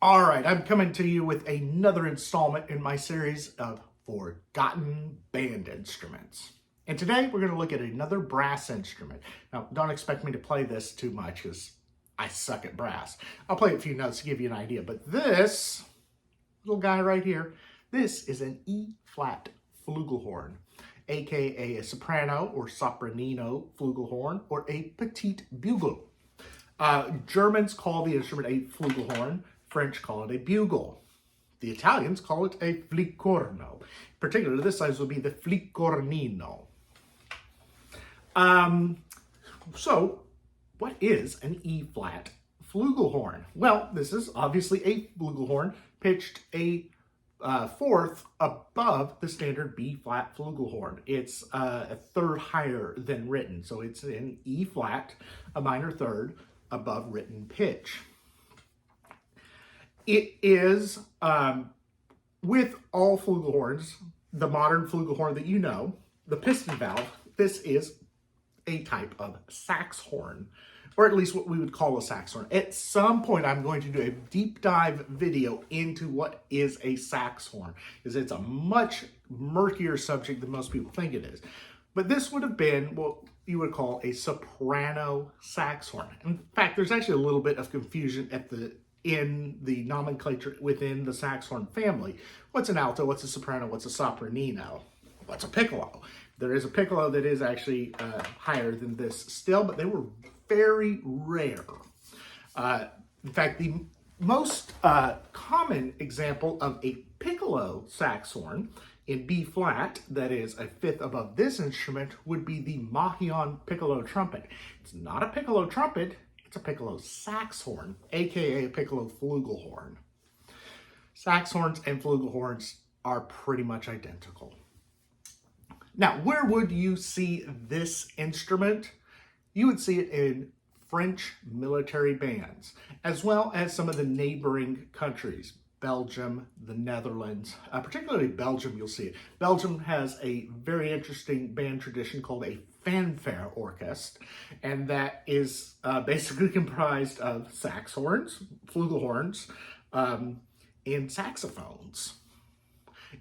All right, I'm coming to you with another installment in my series of forgotten band instruments. And today we're going to look at another brass instrument. Now, don't expect me to play this too much because I suck at brass. I'll play a few notes to give you an idea. But this little guy right here, this is an E-flat flugelhorn, aka a soprano or sopranino flugelhorn, or a Petit Bugle. Germans call the instrument a flugelhorn. French call it a bugle. The Italians call it a flicorno. Particularly, this size would be the Flicornino. So, what is an E-flat flugelhorn? Well, this is obviously a flugelhorn pitched a fourth above the standard B-flat flugelhorn. It's a third higher than written, so it's an E-flat, a minor third, above written pitch. It is, with all flugelhorns, the modern flugelhorn that you know, the piston valve, this is a type of sax horn, or at least what we would call a sax horn. At some point, I'm going to do a deep dive video into what is a sax horn, because it's a much murkier subject than most people think it is. But this would have been what you would call a soprano sax horn. In fact, there's actually a little bit of confusion in the nomenclature within the sax horn family. What's an alto? What's a soprano? What's a sopranino? What's a piccolo? There is a piccolo that is actually higher than this still, but they were very rare. In fact, the most common example of a piccolo sax horn in B flat, that is a fifth above this instrument, would be the Mahillon piccolo trumpet. It's not a piccolo trumpet, it's a piccolo sax horn, aka a piccolo flugelhorn. Sax horns and flugelhorns are pretty much identical. Now, where would you see this instrument? You would see it in French military bands, as well as some of the neighboring countries. Belgium, the Netherlands, particularly Belgium, you'll see it. Belgium has a very interesting band tradition called a fanfare orchestra, and that is basically comprised of sax horns, flugelhorns, and saxophones.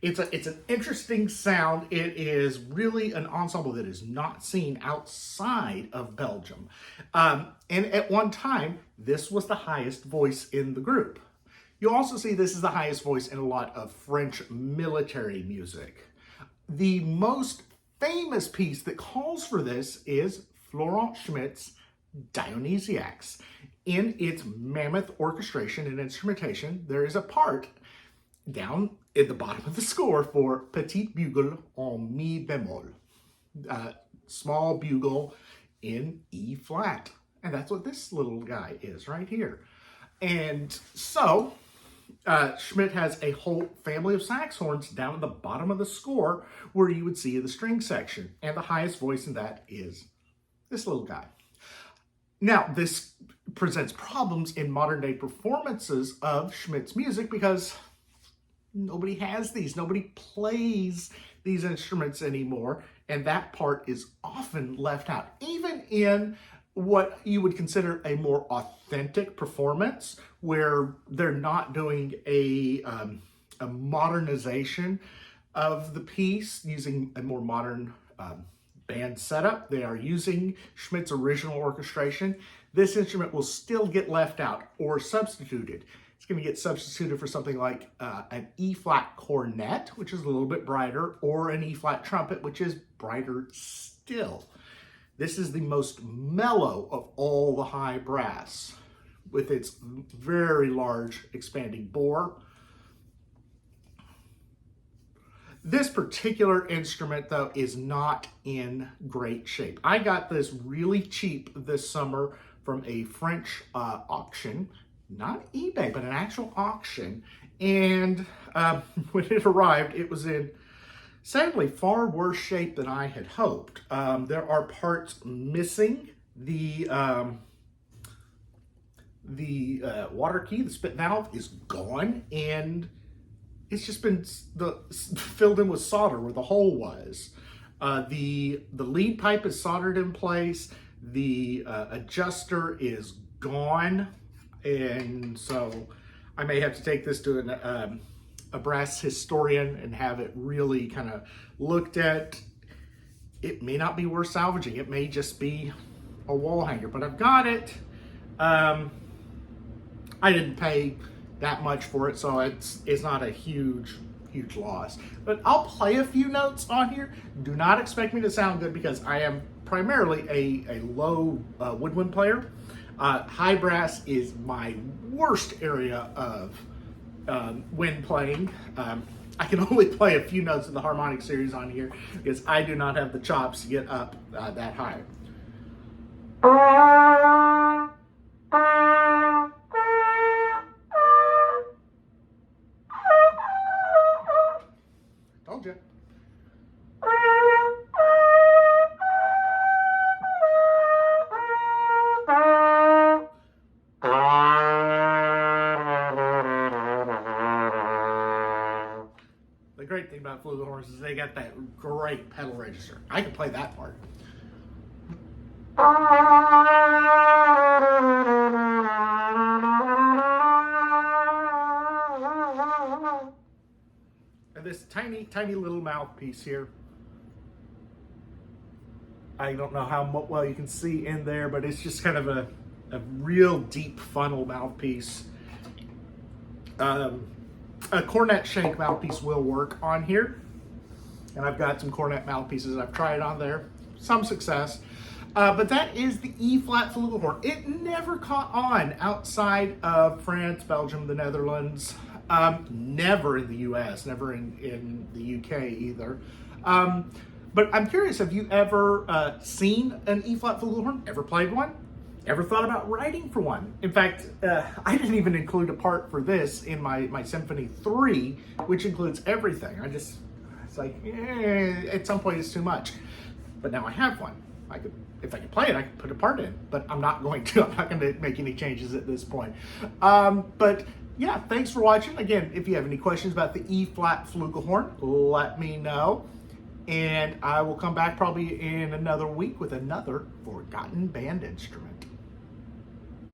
It's an interesting sound. It is really an ensemble that is not seen outside of Belgium. And at one time, this was the highest voice in the group. You'll also see this is the highest voice in a lot of French military music. The most famous piece that calls for this is Florent Schmidt's Dionysiacs. In its mammoth orchestration and instrumentation, there is a part down at the bottom of the score for Petit Bugle en mi bémol, small bugle in E flat. And that's what this little guy is right here. And so, Schmidt has a whole family of sax horns down at the bottom of the score where you would see the string section. And the highest voice in that is this little guy. Now, this presents problems in modern day performances of Schmidt's music because nobody has these. Nobody plays these instruments anymore. And that part is often left out. Even in what you would consider a more authentic performance, where they're not doing a modernization of the piece using a more modern band setup. They are using Schmidt's original orchestration. This instrument will still get left out or substituted. It's going to get substituted for something like an E-flat cornet, which is a little bit brighter, or an E-flat trumpet, which is brighter still. This is the most mellow of all the high brass, with its very large expanding bore. This particular instrument, though, is not in great shape. I got this really cheap this summer from a French auction, not eBay, but an actual auction. And when it arrived, it was in, sadly, far worse shape than I had hoped. There are parts missing. The water key, the spit valve, is gone, and it's just been filled in with solder where the hole was. The lead pipe is soldered in place. The adjuster is gone, and so I may have to take this to a brass historian and have it really kind of looked at. It may not be worth salvaging. It may just be a wall hanger, but I've got it. I didn't pay that much for it, so it's not a huge loss. But I'll play a few notes on here. Do not expect me to sound good because I am primarily a low woodwind player. High brass is my worst area of wind playing. I can only play a few notes of the harmonic series on here because I do not have the chops to get up that high. Told you. The great thing about flugelhorns is they got that great pedal register. I can play that part. And this tiny little mouthpiece here. I don't know how well you can see in there, but it's just kind of a real deep funnel mouthpiece. A cornet shank mouthpiece will work on here. And I've got some cornet mouthpieces I've tried on there. Some success. But that is the E-flat flugelhorn. It never caught on outside of France, Belgium, the Netherlands. Never in the US, never in the UK either. But I'm curious, have you ever seen an E-flat flugelhorn? Ever played one? Ever thought about writing for one? In fact, I didn't even include a part for this in my Symphony 3, which includes everything. It's like, at some point it's too much. But now I have one. If I could play it, I could put a part in, but I'm not going to. I'm not going to make any changes at this point. But yeah, thanks for watching. Again, if you have any questions about the E-flat flugelhorn, let me know. And I will come back probably in another week with another forgotten band instrument.